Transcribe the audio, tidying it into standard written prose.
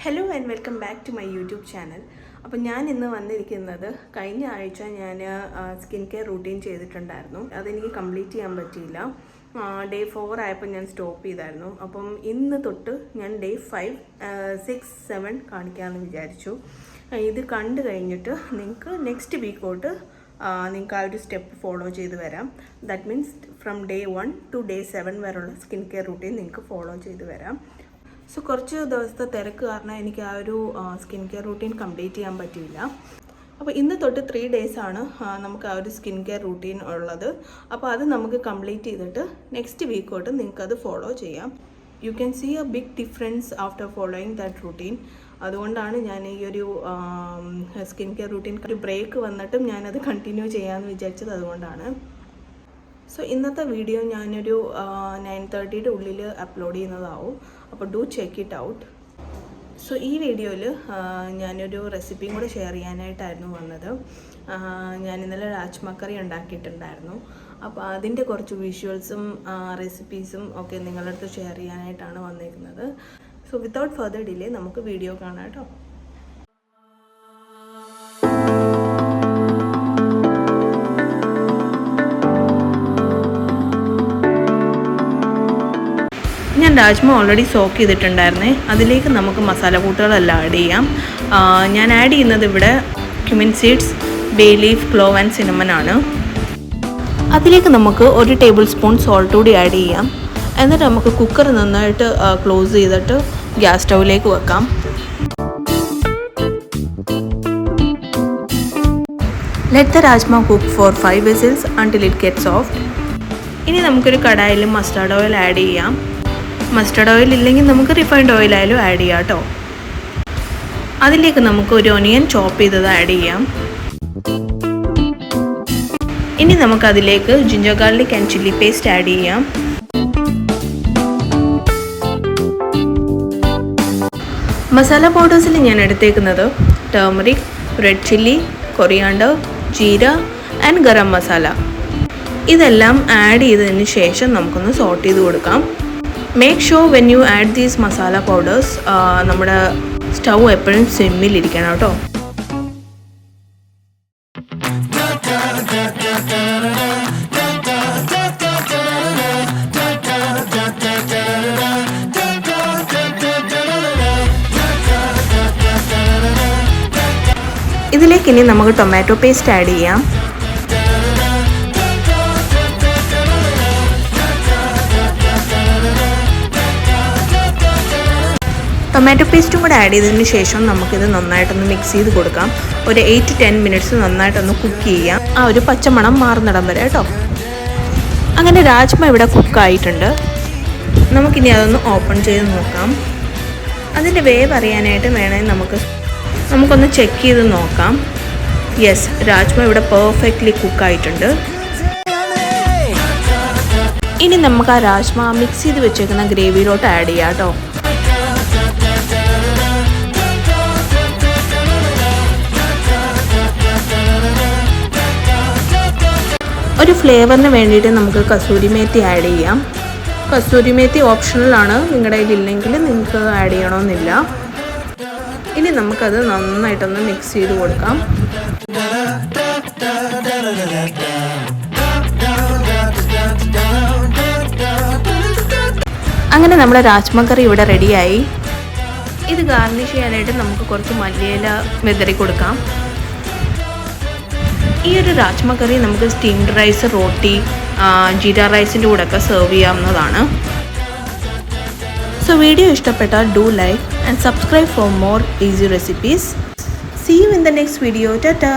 Hello and welcome back to my YouTube channel. അപ്പോൾ ഞാൻ ഇന്ന് വന്നിരിക്കുന്നത് കഴിഞ്ഞ ആഴ്ച ഞാൻ സ്കിൻ കെയർ റൂട്ടീൻ ചെയ്തിട്ടുണ്ടായിരുന്നു. അതെനിക്ക് കംപ്ലീറ്റ് ചെയ്യാൻ പറ്റിയില്ല. ഡേ 4 ആയപ്പോൾ ഞാൻ സ്റ്റോപ്പ് ചെയ്തായിരുന്നു. അപ്പം ഇന്ന് തൊട്ട് ഞാൻ ഡേ 5, 6, 7 കാണിക്കാമെന്ന് വിചാരിച്ചു. ഇത് കണ്ടു കഴിഞ്ഞിട്ട് നിങ്ങൾക്ക് നെക്സ്റ്റ് വീക്കോട്ട് നിങ്ങൾക്ക് ആ ഒരു സ്റ്റെപ്പ് ഫോളോ ചെയ്ത് വരാം. That means from day 1 to day 7 വരെയുള്ള സ്കിൻ കെയർ റൂട്ടീൻ നിങ്ങൾക്ക് ഫോളോ ചെയ്ത് വരാം. സോ കുറച്ച് ദിവസത്തെ തിരക്ക് കാരണം എനിക്ക് ആ ഒരു സ്കിൻ കെയർ റൂട്ടീൻ കംപ്ലീറ്റ് ചെയ്യാൻ പറ്റിയില്ല. അപ്പോൾ ഇന്ന് തൊട്ട് 3 ഡേയ്സാണ് നമുക്ക് ആ ഒരു സ്കിൻ കെയർ റൂട്ടീൻ ഉള്ളത്. അപ്പോൾ അത് നമുക്ക് കംപ്ലീറ്റ് ചെയ്തിട്ട് നെക്സ്റ്റ് വീക്കോട്ട് നിങ്ങൾക്കത് ഫോളോ ചെയ്യാം. You can see a big difference after following that routine. അതുകൊണ്ടാണ് ഞാൻ ഈ ഒരു സ്കിൻ കെയർ റൂട്ടീൻ ഒരു ബ്രേക്ക് വന്നിട്ടും ഞാനത് കണ്ടിന്യൂ ചെയ്യാമെന്ന് വിചാരിച്ചത് അതുകൊണ്ടാണ്. സോ ഇന്നത്തെ വീഡിയോ ഞാനൊരു 9:30 ഉള്ളിൽ അപ്ലോഡ് ചെയ്യുന്നതാവും. അപ്പോൾ do check it out. So ഈ വീഡിയോയിൽ ഞാനൊരു റെസിപ്പിയും കൂടെ ഷെയർ ചെയ്യാനായിട്ടായിരുന്നു വന്നത്. ഞാൻ ഇന്നലെ രാജ്മ കറി ഉണ്ടാക്കിയിട്ടുണ്ടായിരുന്നു. അപ്പോൾ അതിൻ്റെ കുറച്ച് വിഷ്വൽസും റെസിപ്പീസും ഒക്കെ നിങ്ങളുടെ അടുത്ത് ഷെയർ ചെയ്യാനായിട്ടാണ് വന്നിരിക്കുന്നത്. സോ വിത്തൗട്ട് ഫർദർ ഡിലേ നമുക്ക് വീഡിയോ കാണാം കേട്ടോ. ഞാൻ രാജ്മ ഓൾറെഡി സോക്ക് ചെയ്തിട്ടുണ്ടായിരുന്നേ. അതിലേക്ക് നമുക്ക് മസാല കൂട്ടുകളെല്ലാം ആഡ് ചെയ്യാം. ഞാൻ ആഡ് ചെയ്യുന്നത് ഇവിടെ cumin seeds, bay leaf, clove and cinnamon ആണ്. അതിലേക്ക് നമുക്ക് 1 ടേബിൾ സ്പൂൺ സോൾട്ട് കൂടി ആഡ് ചെയ്യാം. എന്നിട്ട് നമുക്ക് കുക്കർ നന്നായിട്ട് ക്ലോസ് ചെയ്തിട്ട് ഗ്യാസ് സ്റ്റൗവിലേക്ക് വെക്കാം. Let the rajma cook four 5 whistles until it gets soft. ഇനി നമുക്കൊരു കടായിൽ മസ്റ്റാർഡ് ഓയിൽ ആഡ് ചെയ്യാം. മസ്റ്റർഡ് ഓയിൽ ഇല്ലെങ്കിൽ നമുക്ക് റിഫൈൻഡ് ഓയിലായാലും ആഡ് ചെയ്യാം കേട്ടോ. അതിലേക്ക് നമുക്ക് ഒരു ഒനിയൻ ചോപ്പ് ചെയ്തത് ആഡ് ചെയ്യാം. ഇനി നമുക്കതിലേക്ക് ginger garlic and chilli paste add ചെയ്യാം. മസാല പൗഡേഴ്സിൽ ഞാൻ എടുത്തേക്കുന്നത് turmeric, red chilli, coriander, jeera and garam masala. ഇതെല്ലാം ആഡ് ചെയ്തതിന് ശേഷം നമുക്കൊന്ന് സോട്ട് ചെയ്ത് കൊടുക്കാം. Make sure when you add these masala powders നമ്മുടെ സ്റ്റൗ എപ്പോഴും സിമ്മിലിരിക്കണം കേട്ടോ. ഇതിലേക്ക് ഇനി നമുക്ക് ടൊമാറ്റോ പേസ്റ്റ് ആഡ് ചെയ്യാം. ടൊമാറ്റോ പേസ്റ്റും കൂടെ ആഡ് ചെയ്തതിന് ശേഷം നമുക്കിത് നന്നായിട്ടൊന്ന് മിക്സ് ചെയ്ത് കൊടുക്കാം. ഒരു 8 to 10 minutes നന്നായിട്ടൊന്ന് കുക്ക് ചെയ്യാം, ആ ഒരു പച്ചമണം മാറുന്നിടം വരെ കേട്ടോ. അങ്ങനെ രാജ്മ ഇവിടെ കുക്കായിട്ടുണ്ട്. നമുക്കിനി അതൊന്ന് ഓപ്പൺ ചെയ്ത് നോക്കാം. അതിൻ്റെ വേവ് അറിയാനായിട്ട് വേണമെങ്കിൽ നമുക്കൊന്ന് ചെക്ക് ചെയ്ത് നോക്കാം. യെസ്, രാജ്മ ഇവിടെ പെർഫെക്റ്റ്ലി കുക്കായിട്ടുണ്ട്. ഇനി നമുക്ക് ആ രാജ്മ മിക്സ് ചെയ്ത് വെച്ചേക്കുന്ന ഗ്രേവിയിലോട്ട് ആഡ് ചെയ്യാം കേട്ടോ. ഒരു ഫ്ലേവറിന് വേണ്ടിയിട്ട് നമുക്ക് കസൂരി മേത്തി ആഡ് ചെയ്യാം. കസൂരി മേത്തി ഓപ്ഷണലാണ്, നിങ്ങളുടെ കയ്യിൽ ഇല്ലെങ്കിൽ നിങ്ങൾക്ക് ആഡ് ചെയ്യണമെന്നില്ല. ഇനി നമുക്കത് നന്നായിട്ടൊന്ന് മിക്സ് ചെയ്ത് കൊടുക്കാം. അങ്ങനെ നമ്മുടെ രാജ്മ കറി ഇവിടെ റെഡിയായി. ഇത് ഗാർണിഷ് ചെയ്യാനായിട്ട് നമുക്ക് കുറച്ച് മല്ലിയില വിതറി കൊടുക്കാം. ഈ ഒരു രാജ്മ കറി നമുക്ക് സ്റ്റീംഡ് റൈസ്, റോട്ടി, ജീര റൈസിൻ്റെ കൂടെയൊക്കെ സെർവ് ചെയ്യാവുന്നതാണ്. സോ വീഡിയോ ഇഷ്ടപ്പെട്ടാൽ do like and subscribe for more easy recipes. See you in the next video. Tata.